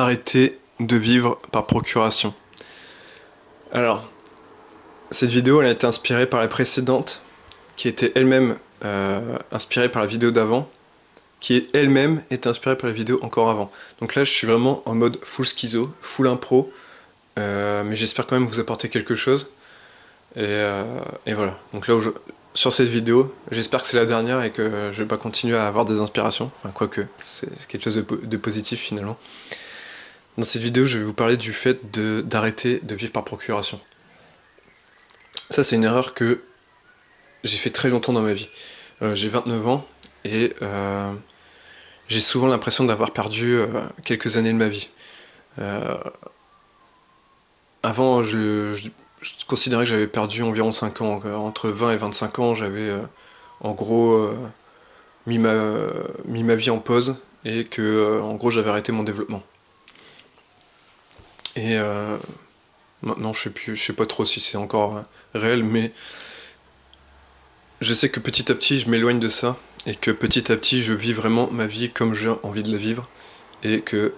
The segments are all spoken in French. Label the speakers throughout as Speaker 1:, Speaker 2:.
Speaker 1: d'arrêter de vivre par procuration. Alors, cette vidéo elle a été inspirée par la précédente, qui était elle-même inspirée par la vidéo d'avant, qui est elle-même est inspirée par la vidéo encore avant. Donc là je suis vraiment en mode full schizo, full impro, mais j'espère quand même vous apporter quelque chose. Et voilà, donc là sur cette vidéo, j'espère que c'est la dernière et que je vais pas continuer à avoir des inspirations, enfin quoique, c'est quelque chose de positif finalement. Dans cette vidéo, je vais vous parler du fait d'arrêter de vivre par procuration. Ça, c'est une erreur que j'ai fait très longtemps dans ma vie. J'ai 29 ans et j'ai souvent l'impression d'avoir perdu quelques années de ma vie. Avant, je considérais que j'avais perdu environ 5 ans. Entre 20 et 25 ans, j'avais en gros mis ma vie en pause et que en gros j'avais arrêté mon développement. Et maintenant je sais pas trop si c'est encore réel, mais je sais que petit à petit je m'éloigne de ça et que petit à petit je vis vraiment ma vie comme j'ai envie de la vivre et que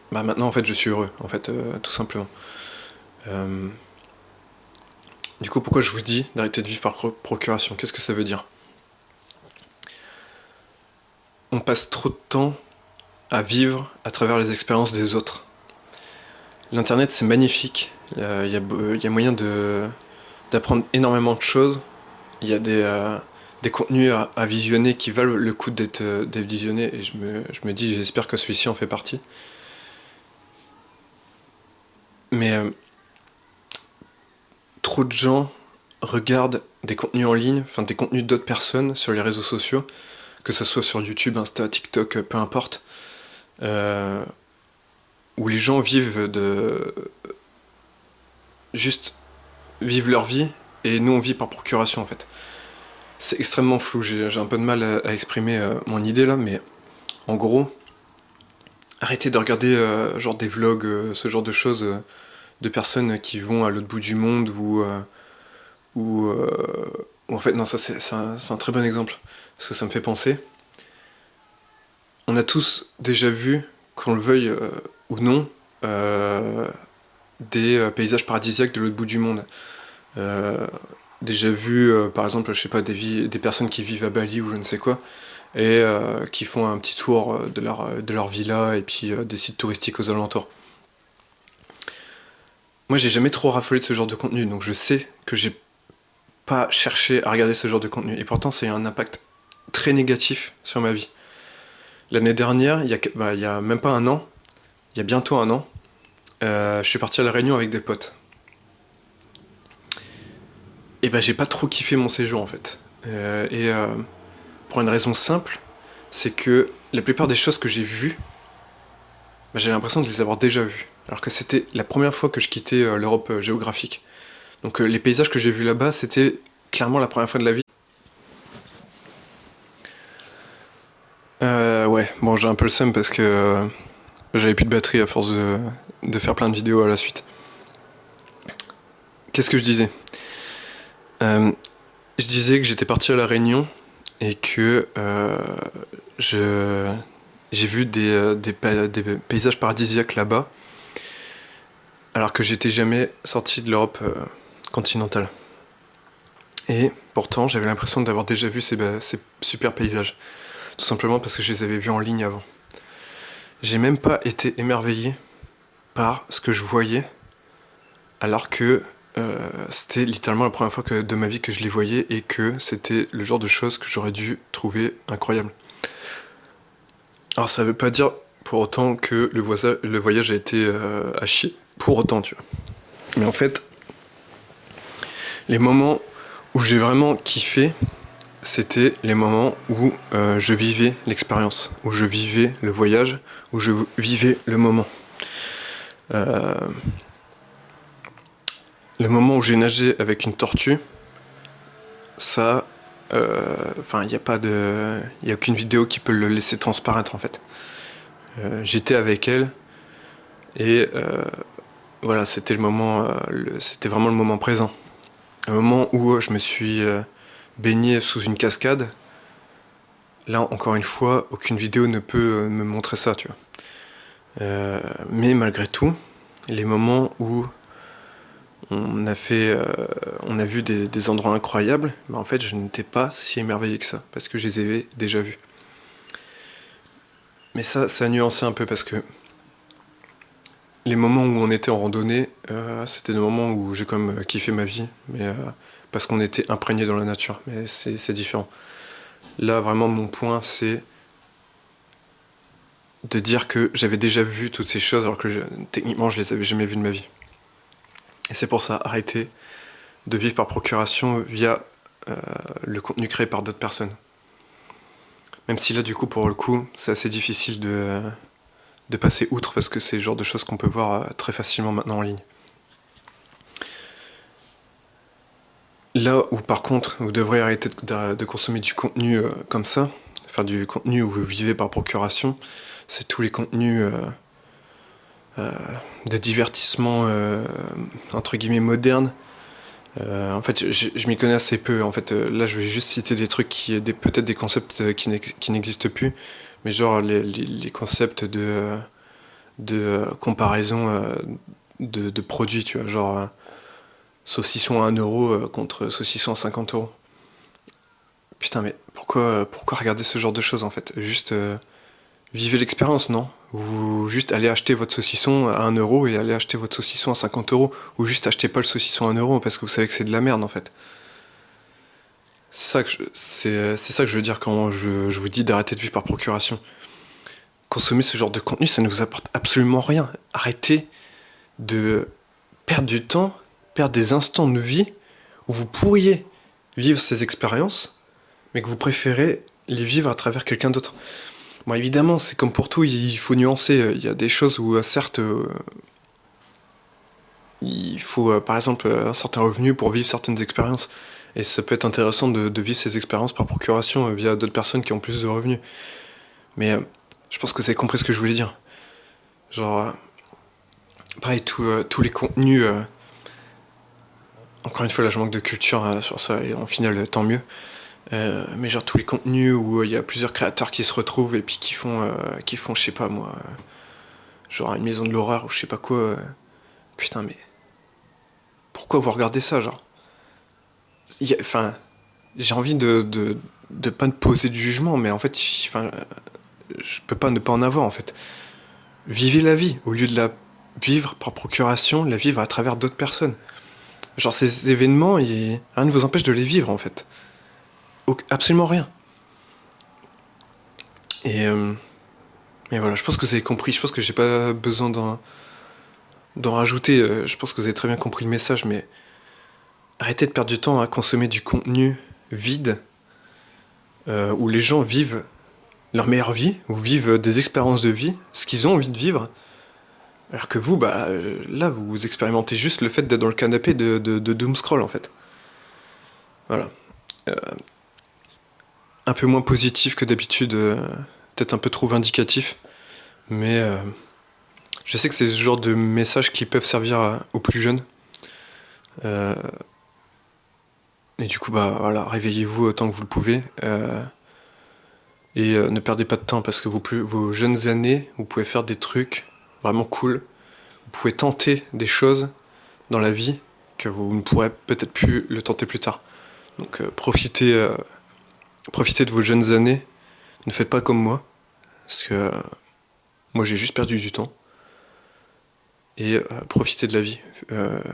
Speaker 1: maintenant en fait je suis heureux en fait tout simplement. Du coup pourquoi je vous dis d'arrêter de vivre par procuration? Qu'est-ce que ça veut dire? On passe trop de temps à vivre à travers les expériences des autres. L'internet c'est magnifique, il y a moyen d'apprendre énormément de choses, il y a des contenus à visionner qui valent le coup d'être visionnés et je me dis j'espère que celui-ci en fait partie. Mais trop de gens regardent des contenus en ligne, enfin des contenus d'autres personnes sur les réseaux sociaux, que ce soit sur YouTube, Insta, TikTok, peu importe, où les gens juste vivent leur vie et nous on vit par procuration en fait. C'est extrêmement flou, j'ai un peu de mal à exprimer mon idée là, mais en gros, arrêtez de regarder genre des vlogs, ce genre de choses, de personnes qui vont à l'autre bout du monde ou en fait non, ça c'est un très bon exemple, parce que ça me fait penser. On a tous déjà vu, qu'on le veuille ou non, des paysages paradisiaques de l'autre bout du monde. Déjà vu, par exemple, je sais pas, des personnes qui vivent à Bali ou je ne sais quoi, et qui font un petit tour de leur villa et puis des sites touristiques aux alentours. Moi, j'ai jamais trop raffolé de ce genre de contenu, donc je sais que j'ai pas cherché à regarder ce genre de contenu, et pourtant, c'est un impact très négatif sur ma vie. L'année dernière, il y a même pas un an, il y a bientôt un an, je suis parti à La Réunion avec des potes. Et j'ai pas trop kiffé mon séjour en fait. Pour une raison simple, c'est que la plupart des choses que j'ai vues, j'ai l'impression de les avoir déjà vues. Alors que c'était la première fois que je quittais l'Europe géographique. Donc les paysages que j'ai vus là-bas, c'était clairement la première fois de la vie. Ouais, bon j'ai un peu le seum parce que j'avais plus de batterie à force de faire plein de vidéos à la suite. Qu'est-ce que je disais? Je disais que j'étais parti à La Réunion et que j'ai vu des paysages paradisiaques là-bas, alors que j'étais jamais sorti de l'Europe continentale. Et pourtant, j'avais l'impression d'avoir déjà vu ces super paysages, tout simplement parce que je les avais vus en ligne avant. J'ai même pas été émerveillé par ce que je voyais, alors que c'était littéralement la première fois de ma vie que je les voyais et que c'était le genre de choses que j'aurais dû trouver incroyable. Alors ça veut pas dire pour autant que le voyage a été à chier, pour autant tu vois. Mais en fait, les moments où j'ai vraiment kiffé, c'était les moments où je vivais l'expérience, où je vivais le voyage, où je vivais le moment. Le moment où j'ai nagé avec une tortue, ça, il n'y a pas il y a aucune vidéo qui peut le laisser transparaître en fait. J'étais avec elle et voilà, c'était le moment, c'était vraiment le moment présent. Un moment où je me suis baigné sous une cascade. Là, encore une fois, aucune vidéo ne peut me montrer ça, tu vois. Mais malgré tout, les moments où on a vu des endroits incroyables, en fait je n'étais pas si émerveillé que ça, parce que je les avais déjà vus. Mais ça a nuancé un peu parce que les moments où on était en randonnée, c'était des moments où j'ai quand même kiffé ma vie, mais parce qu'on était imprégné dans la nature, mais c'est différent. Là, vraiment, mon point, c'est de dire que j'avais déjà vu toutes ces choses, alors que techniquement, je les avais jamais vues de ma vie. Et c'est pour ça, arrêter de vivre par procuration via le contenu créé par d'autres personnes. Même si là, du coup, pour le coup, c'est assez difficile de passer outre, parce que c'est le genre de choses qu'on peut voir très facilement maintenant en ligne. Là où par contre vous devrez arrêter de consommer du contenu comme ça, enfin du contenu où vous vivez par procuration, c'est tous les contenus de divertissement entre guillemets modernes. En fait, je m'y connais assez peu. En fait, là, je vais juste citer des trucs peut-être des concepts qui n'existent plus, mais genre les concepts de comparaison de produits, tu vois, genre saucisson à 1€ contre saucisson à 50€. Putain, mais pourquoi regarder ce genre de choses en fait? Juste vivez l'expérience, non? Ou juste allez acheter votre saucisson à 1€ et allez acheter votre saucisson à 50€. Ou juste achetez pas le saucisson à 1€ parce que vous savez que c'est de la merde en fait. C'est ça que je veux dire quand je vous dis d'arrêter de vivre par procuration. Consommer ce genre de contenu, ça ne vous apporte absolument rien. Arrêtez de perdre du temps, perdre des instants de vie où vous pourriez vivre ces expériences, mais que vous préférez les vivre à travers quelqu'un d'autre. Bon, évidemment, c'est comme pour tout, il faut nuancer. Il y a des choses où, certes, il faut, par exemple, un certain revenu pour vivre certaines expériences. Et ça peut être intéressant de vivre ces expériences par procuration via d'autres personnes qui ont plus de revenus. Mais je pense que vous avez compris ce que je voulais dire. Genre, pareil, tous les contenus... encore une fois, là, je manque de culture sur ça, et en final, tant mieux. Mais genre tous les contenus où il y a plusieurs créateurs qui se retrouvent et puis qui font, je sais pas moi, genre une maison de l'horreur ou je sais pas quoi. Putain, mais pourquoi vous regardez ça, genre? Enfin, j'ai envie de pas me poser de jugement, mais en fait, je peux pas ne pas en avoir en fait. Vivez la vie au lieu de la vivre par procuration, la vivre à travers d'autres personnes. Genre ces événements, rien ne vous empêche de les vivre en fait. Absolument rien. Et voilà, je pense que vous avez compris. Je pense que j'ai pas besoin d'en rajouter. Je pense que vous avez très bien compris le message, mais arrêtez de perdre du temps à consommer du contenu vide où les gens vivent leur meilleure vie, ou vivent des expériences de vie, ce qu'ils ont envie de vivre. Alors que vous, là, vous expérimentez juste le fait d'être dans le canapé de doomscroll, en fait. Voilà. Un peu moins positif que d'habitude, peut-être un peu trop vindicatif, mais je sais que c'est ce genre de messages qui peuvent servir aux plus jeunes. Et du coup, voilà, réveillez-vous autant que vous le pouvez. Et ne perdez pas de temps parce que vos jeunes années, vous pouvez faire des trucs vraiment cool. Vous pouvez tenter des choses dans la vie que vous ne pourrez peut-être plus le tenter plus tard. Donc profitez de vos jeunes années. Ne faites pas comme moi. Parce que moi j'ai juste perdu du temps. Et profitez de la vie.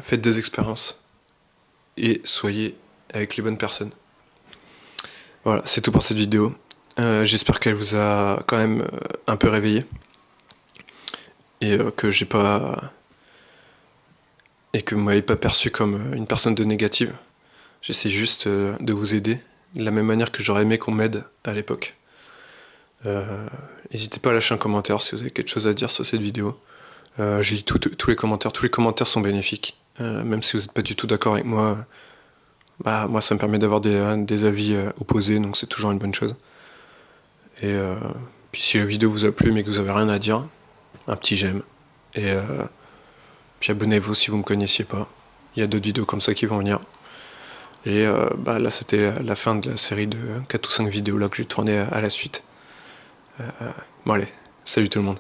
Speaker 1: Faites des expériences. Et soyez avec les bonnes personnes. Voilà, c'est tout pour cette vidéo. J'espère qu'elle vous a quand même un peu réveillé. Et que j'ai pas... Et que vous m'avez pas perçu comme une personne de négative. J'essaie juste de vous aider, de la même manière que j'aurais aimé qu'on m'aide à l'époque. N'hésitez pas à lâcher un commentaire si vous avez quelque chose à dire sur cette vidéo. J'ai lu tous les commentaires sont bénéfiques. Même si vous n'êtes pas du tout d'accord avec moi, moi ça me permet d'avoir des avis opposés, donc c'est toujours une bonne chose. Et puis si la vidéo vous a plu mais que vous avez rien à dire, un petit j'aime. Et puis abonnez-vous si vous me connaissiez pas. Il y a d'autres vidéos comme ça qui vont venir. Et là c'était la fin de la série de 4 ou 5 vidéos là que j'ai tourné à la suite. Bon allez, salut tout le monde.